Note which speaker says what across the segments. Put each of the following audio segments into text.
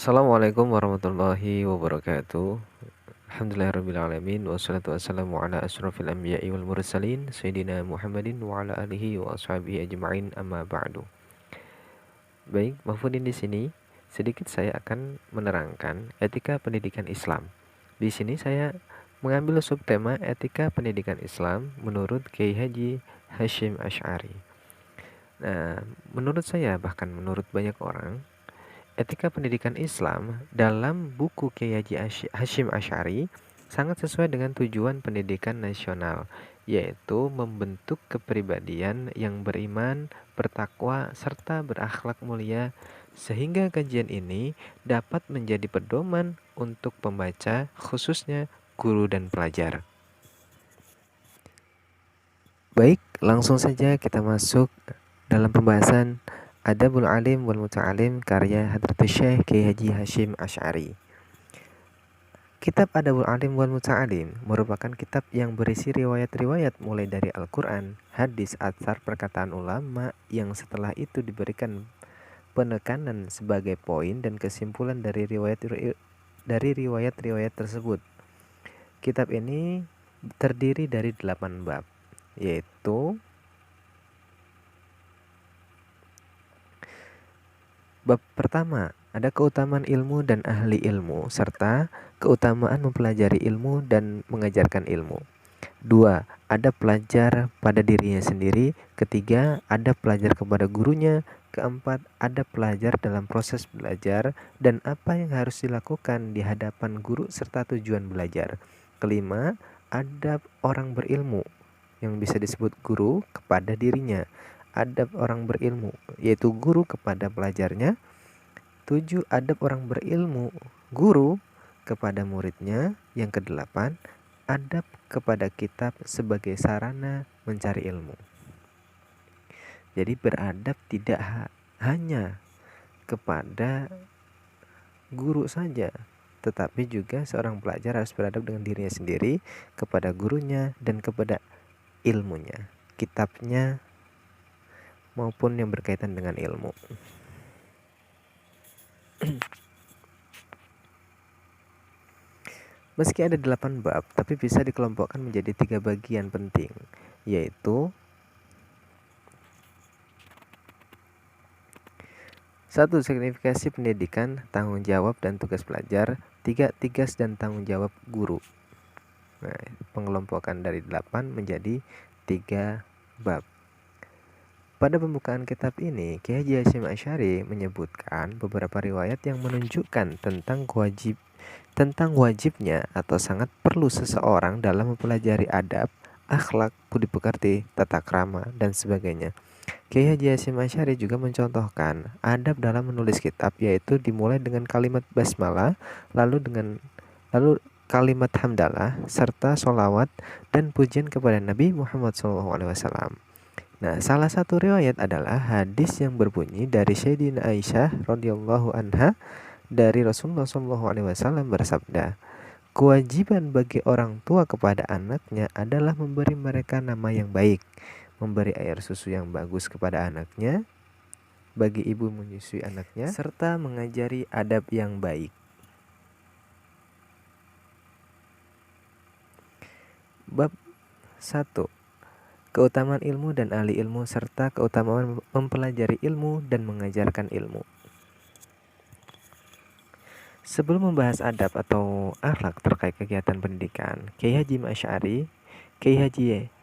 Speaker 1: Assalamualaikum warahmatullahi wabarakatuh. Alhamdulillahirrabbilalamin. Wassalatu wassalamu ala asrafil anbiya'i wal mursalin Sayyidina Muhammadin wa ala alihi wa ashabihi ajma'in amma ba'du. Baik, Mahfudin di sini sedikit saya akan menerangkan etika pendidikan Islam. Di sini saya mengambil subtema etika pendidikan Islam menurut Kiai Haji Hashim Asy'ari. Nah, menurut saya bahkan menurut banyak orang, etika pendidikan Islam dalam buku Kiai Haji Hashim Asy'ari sangat sesuai dengan tujuan pendidikan nasional, yaitu membentuk kepribadian yang beriman, bertakwa, serta berakhlak mulia, sehingga kajian ini dapat menjadi pedoman untuk pembaca, khususnya guru dan pelajar. Baik, langsung saja kita masuk dalam pembahasan Adabul Alim wal Muta'alim karya Hadratus Syekh Kiai Haji Hashim Asy'ari. Kitab Adabul Alim wal Muta'alim merupakan kitab yang berisi riwayat-riwayat mulai dari Al-Quran, hadis, atsar, perkataan ulama yang setelah itu diberikan penekanan sebagai poin dan kesimpulan dari riwayat-riwayat tersebut. Kitab ini terdiri dari 8 bab, yaitu bab pertama, ada keutamaan ilmu dan ahli ilmu, serta keutamaan mempelajari ilmu dan mengajarkan ilmu. 2. Ada pelajar pada dirinya sendiri. Ketiga, ada pelajar kepada gurunya. Keempat, ada pelajar dalam proses belajar dan apa yang harus dilakukan di hadapan guru serta tujuan belajar. Kelima, adab orang berilmu yang bisa disebut guru kepada dirinya. Adab orang berilmu yaitu guru kepada pelajarnya. 7. Adab orang berilmu guru kepada muridnya. Yang kedelapan, adab kepada kitab sebagai sarana mencari ilmu. Jadi beradab tidak hanya kepada guru saja, tetapi juga seorang pelajar harus beradab dengan dirinya sendiri, kepada gurunya, dan kepada ilmunya, kitabnya maupun yang berkaitan dengan ilmu. Meski ada 8 bab, tapi bisa dikelompokkan menjadi 3 bagian penting, yaitu 1. Signifikasi pendidikan, tanggung jawab dan tugas pelajar. 3. Tugas dan tanggung jawab guru. Nah, pengelompokan dari 8 menjadi 3 bab. Pada pembukaan kitab ini, Kiai Haji Hashim Asy'ari menyebutkan beberapa riwayat yang menunjukkan tentang wajibnya atau sangat perlu seseorang dalam mempelajari adab, akhlak, budi pekerti, tata krama, dan sebagainya. Kiai Haji Hashim Asy'ari juga mencontohkan adab dalam menulis kitab, yaitu dimulai dengan kalimat basmalah, lalu kalimat hamdalah, serta sholawat dan pujian kepada Nabi Muhammad SAW. Nah, salah satu riwayat adalah hadis yang berbunyi dari Sayyidina Aisyah radhiyallahu anha dari Rasulullah SAW bersabda, kewajiban bagi orang tua kepada anaknya adalah memberi mereka nama yang baik, memberi air susu yang bagus kepada anaknya, bagi ibu menyusui anaknya, serta mengajari adab yang baik. Bab 1. Keutamaan ilmu dan ahli ilmu serta keutamaan mempelajari ilmu dan mengajarkan ilmu. Sebelum membahas adab atau akhlak terkait kegiatan pendidikan, Kiai Haji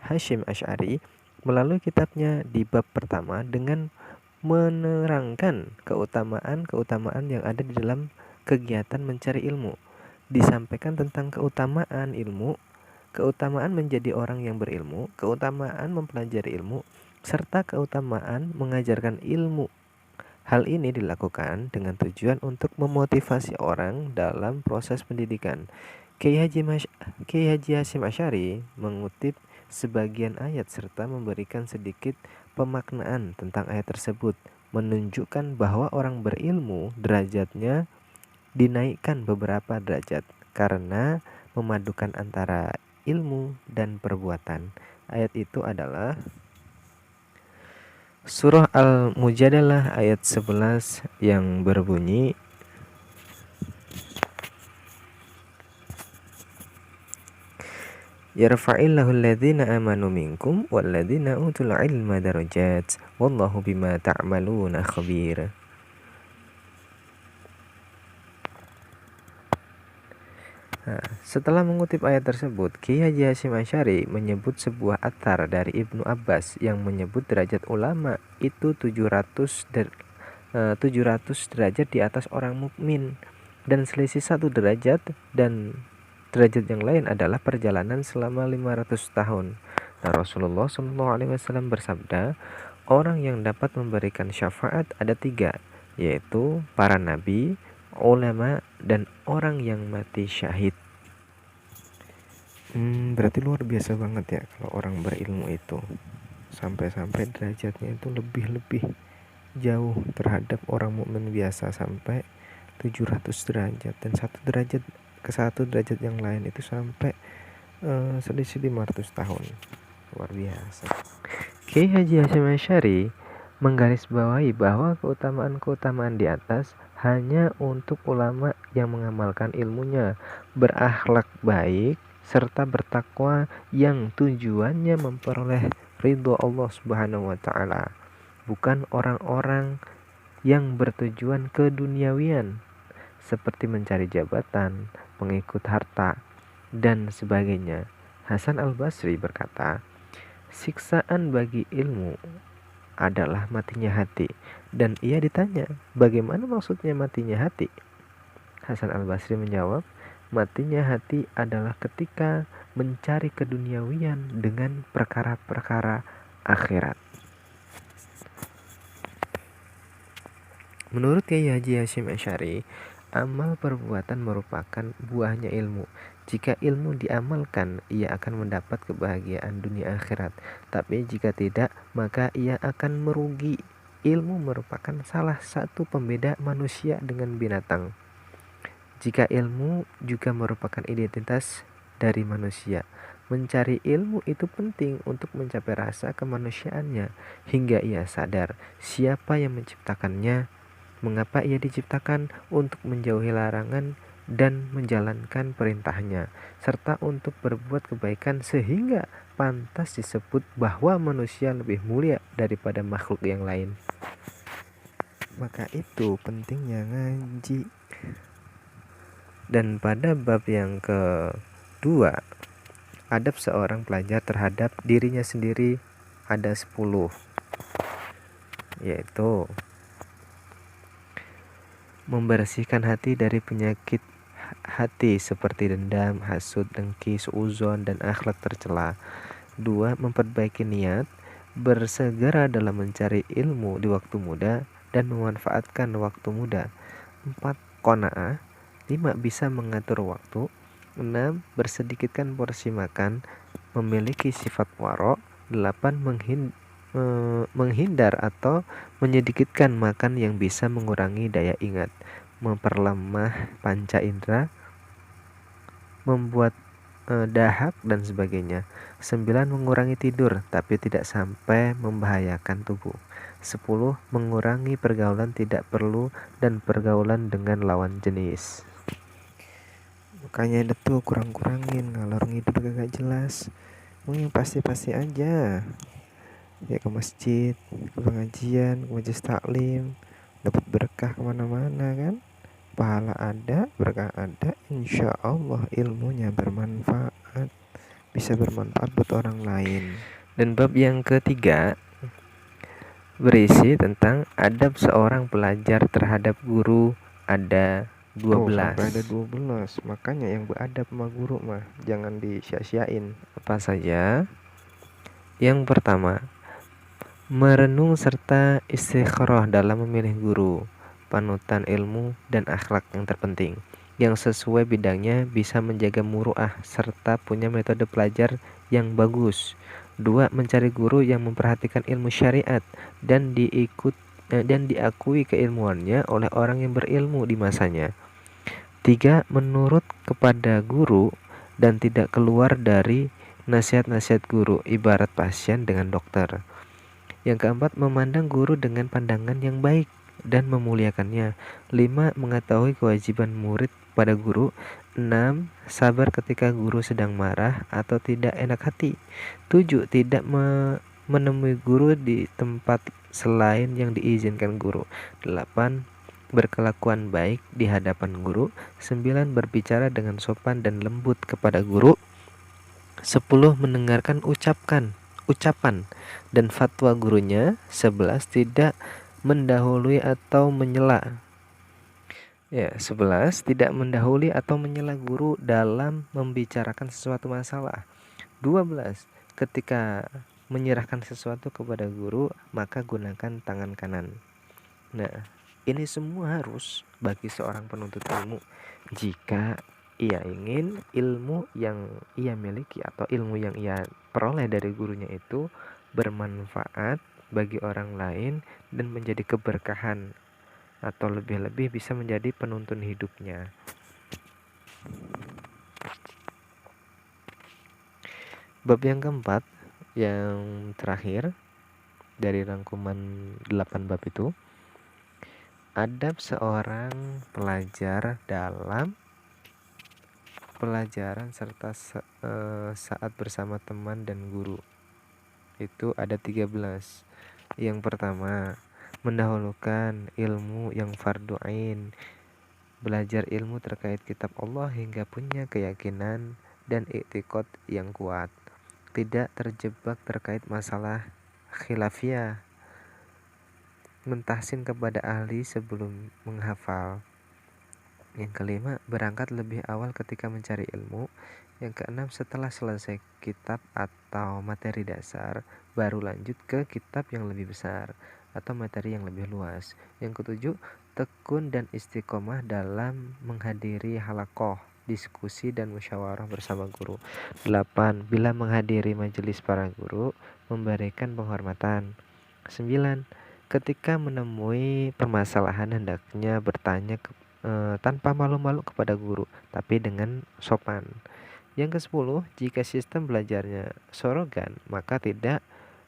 Speaker 1: Hashim Asy'ari melalui kitabnya di bab pertama dengan menerangkan keutamaan yang ada di dalam kegiatan mencari ilmu. Disampaikan tentang keutamaan ilmu, keutamaan menjadi orang yang berilmu, keutamaan mempelajari ilmu, serta keutamaan mengajarkan ilmu. Hal ini dilakukan dengan tujuan untuk memotivasi orang dalam proses pendidikan. Kiai Haji Hashim Asy'ari mengutip sebagian ayat serta memberikan sedikit pemaknaan tentang ayat tersebut, menunjukkan bahwa orang berilmu derajatnya dinaikkan beberapa derajat karena memadukan antara ilmu dan perbuatan. Ayat itu adalah Surah Al-Mujadalah ayat 11 yang berbunyi, Yarfa'illahu alladhina amanu minkum walladhina utul ilma darajat wallahu bima ta'maluna khabir. Nah, setelah mengutip ayat tersebut, Kiai Haji Hasyim Asy'ari menyebut sebuah athar dari Ibnu Abbas yang menyebut derajat ulama itu 700 derajat di atas orang mukmin, dan selisih 1 derajat, dan derajat yang lain adalah perjalanan selama 500 tahun. Nah, Rasulullah SAW bersabda, orang yang dapat memberikan syafaat ada 3, yaitu para nabi, ulama, dan orang yang mati syahid. Berarti luar biasa banget ya kalau orang berilmu itu sampai-sampai derajatnya itu lebih jauh terhadap orang mukmin biasa, sampai 700 derajat, dan 1 derajat ke 1 derajat yang lain itu sampai selisih 500 tahun. Luar biasa. Kiai Haji Hasyim Asy'ari menggarisbawahi bahwa keutamaan-keutamaan di atas hanya untuk ulama yang mengamalkan ilmunya, berakhlak baik, serta bertakwa yang tujuannya memperoleh ridho Allah Subhanahu wa taala, bukan orang-orang yang bertujuan keduniawian seperti mencari jabatan, mengikut harta, dan sebagainya. Hasan Al-Basri berkata, siksaan bagi ilmu adalah matinya hati. Dan ia ditanya, bagaimana maksudnya matinya hati? Hasan Al-Basri menjawab, matinya hati adalah ketika mencari keduniawian dengan perkara-perkara akhirat. Menurut Kiai Haji Hasyim Asy'ari, amal perbuatan merupakan buahnya ilmu. Jika ilmu diamalkan, ia akan mendapat kebahagiaan dunia akhirat. Tapi jika tidak, maka ia akan merugi. Ilmu merupakan salah satu pembeda manusia dengan binatang. Jika ilmu juga merupakan identitas dari manusia, mencari ilmu itu penting untuk mencapai rasa kemanusiaannya, hingga ia sadar siapa yang menciptakannya, mengapa ia diciptakan, untuk menjauhi larangan dan menjalankan perintahnya, serta untuk berbuat kebaikan sehingga pantas disebut bahwa manusia lebih mulia daripada makhluk yang lain. Maka itu pentingnya ngaji. Dan pada bab yang kedua, adab seorang pelajar terhadap dirinya sendiri ada 10, yaitu membersihkan hati dari penyakit hati seperti dendam, hasud, dengki, suudzon, dan akhlak tercela. 2. Memperbaiki niat, bersegera dalam mencari ilmu di waktu muda dan memanfaatkan waktu muda. 4. Qanaah. 5. Bisa mengatur waktu. 6. Bersedikitkan porsi makan, memiliki sifat waro. 8. Menghindar atau menyedikitkan makan yang bisa mengurangi daya ingat, memperlemah panca indera, membuat dahak, dan sebagainya. 9. Mengurangi tidur tapi tidak sampai membahayakan tubuh. 10. Mengurangi pergaulan tidak perlu dan pergaulan dengan lawan jenis. Makanya ada tuh kurang-kurangin, ngalor ngidul gak jelas. Yang pasti-pasti aja. Ya ke masjid, ke pengajian, ke majelis taklim, dapat berkah kemana-mana kan, pahala ada, berkah ada, insya Allah ilmunya bermanfaat, bisa bermanfaat buat orang lain. Dan bab yang ketiga berisi tentang adab seorang pelajar terhadap guru ada 12. Sampai ada 12. Makanya yang beradab sama guru mah jangan disia-siain. Apa saja? Yang pertama, merenung serta istikharah dalam memilih guru, panutan ilmu, dan akhlak yang terpenting, yang sesuai bidangnya, bisa menjaga muruah, serta punya metode belajar yang bagus. 2. Mencari guru yang memperhatikan ilmu syariat dan diakui keilmuannya oleh orang yang berilmu di masanya. 3. Menurut kepada guru dan tidak keluar dari nasihat-nasihat guru, ibarat pasien dengan dokter. Yang keempat, memandang guru dengan pandangan yang baik dan memuliakannya. 5. Mengetahui kewajiban murid pada guru. 6. Sabar ketika guru sedang marah atau tidak enak hati. 7. Tidak menemui guru di tempat selain yang diizinkan guru. 8. Berkelakuan baik di hadapan guru. 9. Berbicara dengan sopan dan lembut kepada guru. 10. Mendengarkan ucapan dan fatwa gurunya. 11. Tidak mendahului atau menyela. 11. Tidak mendahului atau menyela guru dalam membicarakan sesuatu masalah. 12. Ketika menyerahkan sesuatu kepada guru, maka gunakan tangan kanan. Nah, ini semua harus bagi seorang penuntut ilmu jika ia ingin ilmu yang ia miliki atau ilmu yang ia peroleh dari gurunya itu bermanfaat bagi orang lain dan menjadi keberkahan, atau lebih-lebih bisa menjadi penuntun hidupnya. Bab yang keempat, yang terakhir dari rangkuman 8 bab itu, adab seorang pelajar dalam pelajaran serta saat bersama teman dan guru. Itu ada 13. Yang pertama, mendahulukan ilmu yang fardu ain. Belajar ilmu terkait kitab Allah hingga punya keyakinan dan i'tiqad yang kuat. Tidak terjebak terkait masalah khilafiyah. Mentahsin kepada ahli sebelum menghafal. Yang kelima, berangkat lebih awal ketika mencari ilmu. Yang keenam, setelah selesai kitab atau materi dasar, baru lanjut ke kitab yang lebih besar atau materi yang lebih luas. Yang ketujuh, tekun dan istiqomah dalam menghadiri halaqah, diskusi dan musyawarah bersama guru. 8. Bila menghadiri majelis para guru, memberikan penghormatan. 9. Ketika menemui permasalahan, hendaknya bertanya tanpa malu-malu kepada guru, tapi dengan sopan. Yang ke-10, jika sistem belajarnya sorogan, maka tidak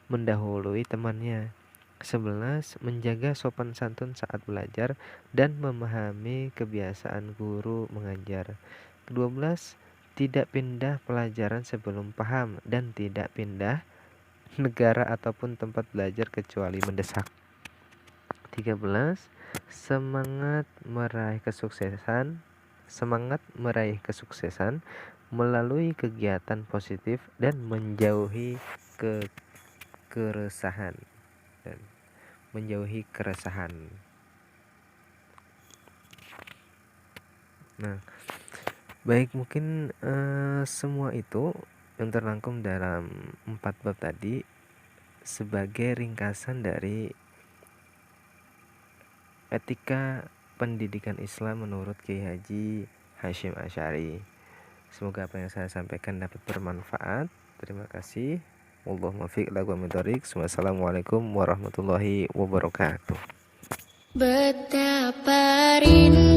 Speaker 1: mendahului temannya. 11. Menjaga sopan santun saat belajar dan memahami kebiasaan guru mengajar. 12. Tidak pindah pelajaran sebelum paham dan tidak pindah negara ataupun tempat belajar kecuali mendesak. 13. Semangat meraih kesuksesan melalui kegiatan positif dan menjauhi keresahan. Nah, baik, mungkin semua itu yang terangkum dalam 4 bab tadi sebagai ringkasan dari etika pendidikan Islam menurut Kiai Haji Hasyim Asy'ari. Semoga apa yang saya sampaikan dapat bermanfaat. Terima kasih. Wallahul muwaffiq ila aqwamit thoriq. Wassalamualaikum warahmatullahi wabarakatuh.
Speaker 2: Betapa rindu